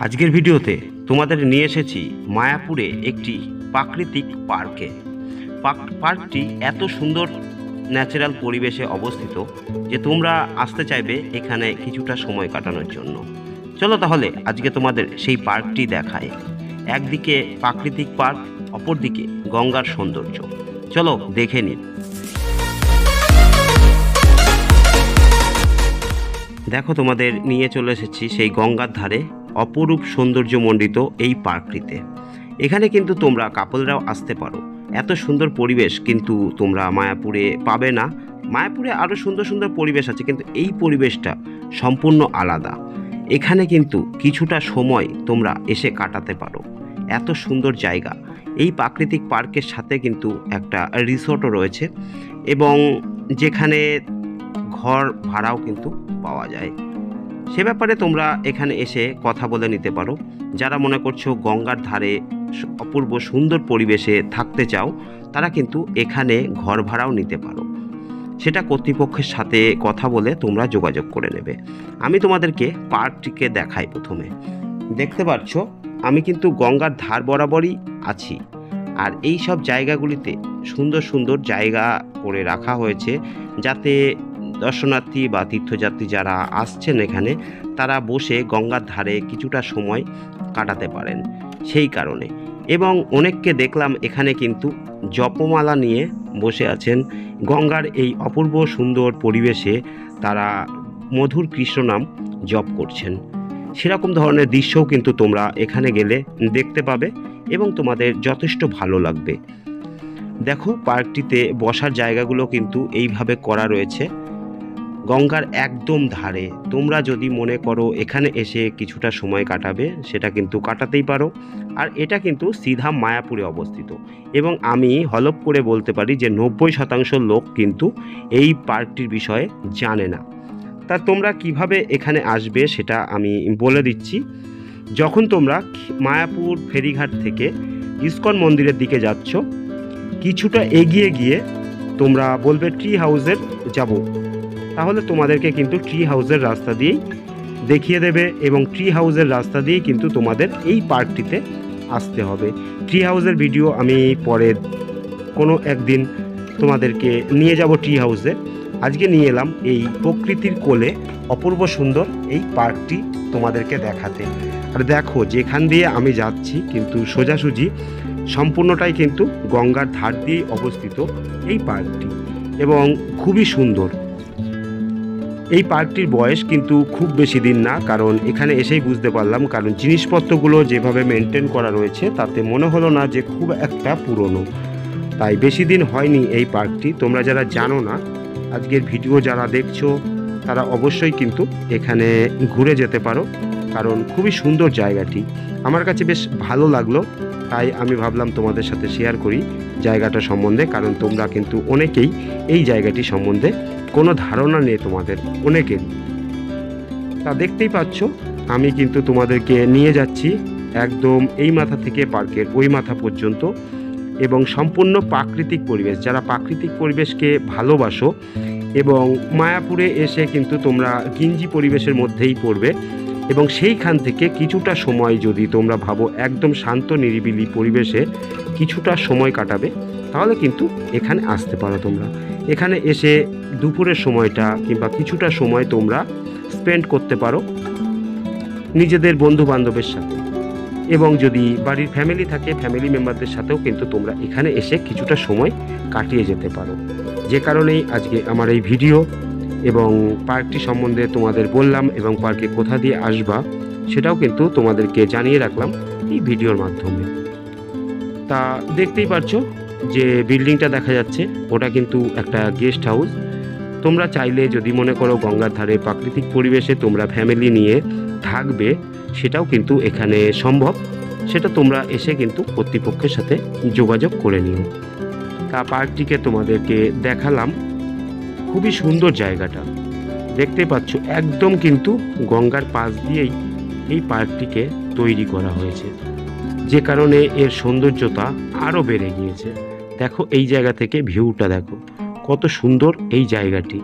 আজকের ভিডিওতে তোমাদের নিয়ে এসেছি মায়াপুরে একটি প্রাকৃতিক পার্কে। পার্কটি এত সুন্দর ন্যাচারাল পরিবেশে অবস্থিত যে তোমরা আসতে চাইবে এখানে কিছুটা সময় কাটানোর জন্য। চলো তাহলে আজকে তোমাদের সেই পার্কটি দেখায়। একদিকে প্রাকৃতিক পার্ক, অপরদিকে গঙ্গার সৌন্দর্য। চলো দেখে নিন। দেখো, তোমাদের নিয়ে চলে এসেছি সেই গঙ্গার ধারে অপরূপ সৌন্দর্যমণ্ডিত এই পার্কটিতে। এখানে কিন্তু তোমরা কাপলরাও আসতে পারো। এত সুন্দর পরিবেশ কিন্তু তোমরা মায়াপুরে পাবে না। মায়াপুরে আরও সুন্দর সুন্দর পরিবেশ আছে, কিন্তু এই পরিবেশটা সম্পূর্ণ আলাদা। এখানে কিন্তু কিছুটা সময় তোমরা এসে কাটাতে পারো। এত সুন্দর জায়গা। এই প্রাকৃতিক পার্কের সাথে কিন্তু একটা রিসোর্টও রয়েছে, এবং যেখানে ঘর ভাড়াও কিন্তু পাওয়া যায়। সে ব্যাপারে তোমরা এখানে এসে কথা বলে নিতে পারো। যারা মনে করছো গঙ্গার ধারে অপূর্ব সুন্দর পরিবেশে থাকতে চাও, তারা কিন্তু এখানে ঘর ভাড়াও নিতে পারো। সেটা কর্তৃপক্ষের সাথে কথা বলে তোমরা যোগাযোগ করে নেবে। আমি তোমাদেরকে পার্কটিকে দেখাই। প্রথমে দেখতে পাচ্ছ আমি কিন্তু গঙ্গার ধার বরাবরই আছি, আর এই সব জায়গাগুলিতে সুন্দর সুন্দর জায়গা করে রাখা হয়েছে যাতে দর্শনার্থী বা তীর্থযাত্রী যারা আসছেন এখানে, তারা বসে গঙ্গার ধারে কিছুটা সময় কাটাতে পারেন সেই কারণে। এবং অনেককে দেখলাম এখানে কিন্তু জপমালা নিয়ে বসে আছেন। গঙ্গার এই অপূর্ব সুন্দর পরিবেশে তারা মধুর কৃষ্ণনাম জপ করছেন। সেরকম ধরনের দৃশ্যও কিন্তু তোমরা এখানে গেলে দেখতে পাবে এবং তোমাদের যথেষ্ট ভালো লাগবে। দেখো, পার্কটিতে বসার জায়গাগুলো কিন্তু এইভাবে করা রয়েছে গঙ্গার একদম ধারে। তোমরা যদি মনে করো এখানে এসে কিছুটা সময় কাটাবে, সেটা কিন্তু কাটাতেই পারো। আর এটা কিন্তু সিধা মায়াপুরে অবস্থিত, এবং আমি হলপ করে বলতে পারি যে 90% লোক কিন্তু এই পার্কটির বিষয়ে জানে না। তা তোমরা কিভাবে এখানে আসবে সেটা আমি বলে দিচ্ছি। যখন তোমরা মায়াপুর ফেরিঘাট থেকে ইস্কন মন্দিরের দিকে যাচ্ছ, কিছুটা এগিয়ে গিয়ে তোমরা বলবে ট্রি হাউসের যাব, তাহলে তোমাদেরকে কিন্তু ট্রি হাউসের রাস্তা দিয়েই দেখিয়ে দেবে, এবং ট্রি হাউসের রাস্তা দিয়েই কিন্তু তোমাদের এই পার্কটিতে আসতে হবে। ট্রি হাউসের ভিডিও আমি পরে কোনো একদিন তোমাদেরকে নিয়ে যাব ট্রি হাউসে। আজকে নিয়ে এলাম এই প্রকৃতির কোলে অপূর্ব সুন্দর এই পার্কটি তোমাদেরকে দেখাতে। আর দেখো, যেখান দিয়ে আমি যাচ্ছি কিন্তু সোজাসুজি সম্পূর্ণটাই কিন্তু গঙ্গার ধার দিয়ে অবস্থিত এই পার্কটি, এবং খুবই সুন্দর। এই পার্কটির বয়স কিন্তু খুব বেশি দিন না, কারণ এখানে এসেই বুঝতে পারলাম, কারণ জিনিসপত্রগুলো যেভাবে মেনটেন করা রয়েছে তাতে মনে হলো না যে খুব একটা পুরনো। তাই বেশি দিন হয়নি এই পার্কটি। তোমরা যারা জানো না, আজকের ভিডিও যারা দেখছো তারা অবশ্যই কিন্তু এখানে ঘুরে যেতে পারো, কারণ খুবই সুন্দর জায়গাটি। আমার কাছে বেশ ভালো লাগলো, তাই আমি ভাবলাম তোমাদের সাথে শেয়ার করি জায়গাটা সম্বন্ধে, কারণ তোমরা কিন্তু অনেকেই এই জায়গাটি সম্বন্ধে কোনো ধারণা নেই তোমাদের অনেকেরই। তা দেখতেই পাচ্ছ আমি কিন্তু তোমাদেরকে নিয়ে যাচ্ছি একদম এই মাথা থেকে পার্কের ওই মাথা পর্যন্ত, এবং সম্পূর্ণ প্রাকৃতিক পরিবেশ। যারা প্রাকৃতিক পরিবেশকে ভালোবাসো, এবং মায়াপুরে এসে কিন্তু তোমরা গিঞ্জি পরিবেশের মধ্যেই পড়বে, এবং সেইখান থেকে কিছুটা সময় যদি তোমরা ভাবো একদম শান্ত নিরিবিলি পরিবেশে কিছুটা সময় কাটাবে, তাহলে কিন্তু এখানে আসতে পারো। তোমরা এখানে এসে দুপুরের সময়টা কিংবা কিছুটা সময় তোমরা স্পেন্ড করতে পারো নিজেদের বন্ধু বান্ধবের সাথে, এবং যদি বাড়ির ফ্যামিলি থাকে ফ্যামিলি মেম্বারদের সাথেও কিন্তু তোমরা এখানে এসে কিছুটা সময় কাটিয়ে যেতে পারো। যে কারণেই আজকে আমার এই ভিডিও, এবং পার্কটি সম্বন্ধে তোমাদের বললাম, এবং পার্কে কোথা দিয়ে আসবা সেটাও কিন্তু তোমাদেরকে জানিয়ে রাখলাম এই ভিডিওর মাধ্যমে। তা দেখতেই পারছো যে বিল্ডিংটা দেখা যাচ্ছে, ওটা কিন্তু একটা গেস্ট হাউস। তোমরা চাইলে যদি মনে করো গঙ্গার ধারে প্রাকৃতিক পরিবেশে তোমরা ফ্যামিলি নিয়ে থাকবে, সেটাও কিন্তু এখানে সম্ভব। সেটা তোমরা এসে কিন্তু কর্তৃপক্ষের সাথে যোগাযোগ করে নিও। তা পার্কটিকে তোমাদেরকে দেখালাম, খুবই সুন্দর জায়গাটা। দেখতে পাচ্ছ একদম কিন্তু গঙ্গার পাশ দিয়েই এই পার্কটিকে তৈরি করা হয়েছে, যে কারণে এর সৌন্দর্যতা আরও বেড়ে গিয়েছে। দেখো, এই জায়গা থেকে ভিউটা দেখো কত সুন্দর এই জায়গাটি।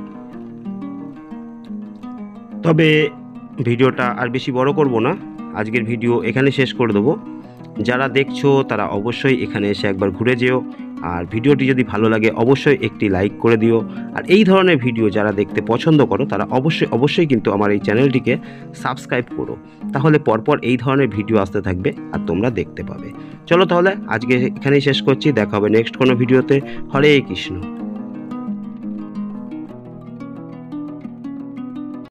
তবে ভিডিওটা আর বেশি বড় করব না, আজকের ভিডিও এখানে শেষ করে দেবো। যারা দেখছো তারা অবশ্যই এখানে এসে একবার ঘুরে যেও, আর ভিডিওটি যদি ভালো লাগে অবশ্যই একটি লাইক করে দিও। আর এই ধরনের ভিডিও যারা দেখতে পছন্দ করো তারা অবশ্যই কিন্তু আমার এই চ্যানেলটিকে সাবস্ক্রাইব করো, তাহলে পরপর এই ধরনের ভিডিও আসতে থাকবে আর তোমরা দেখতে পাবে। চলো তাহলে আজকে এখানেই শেষ করছি, দেখা হবে নেক্সট কোনো ভিডিওতে। হরে কৃষ্ণ।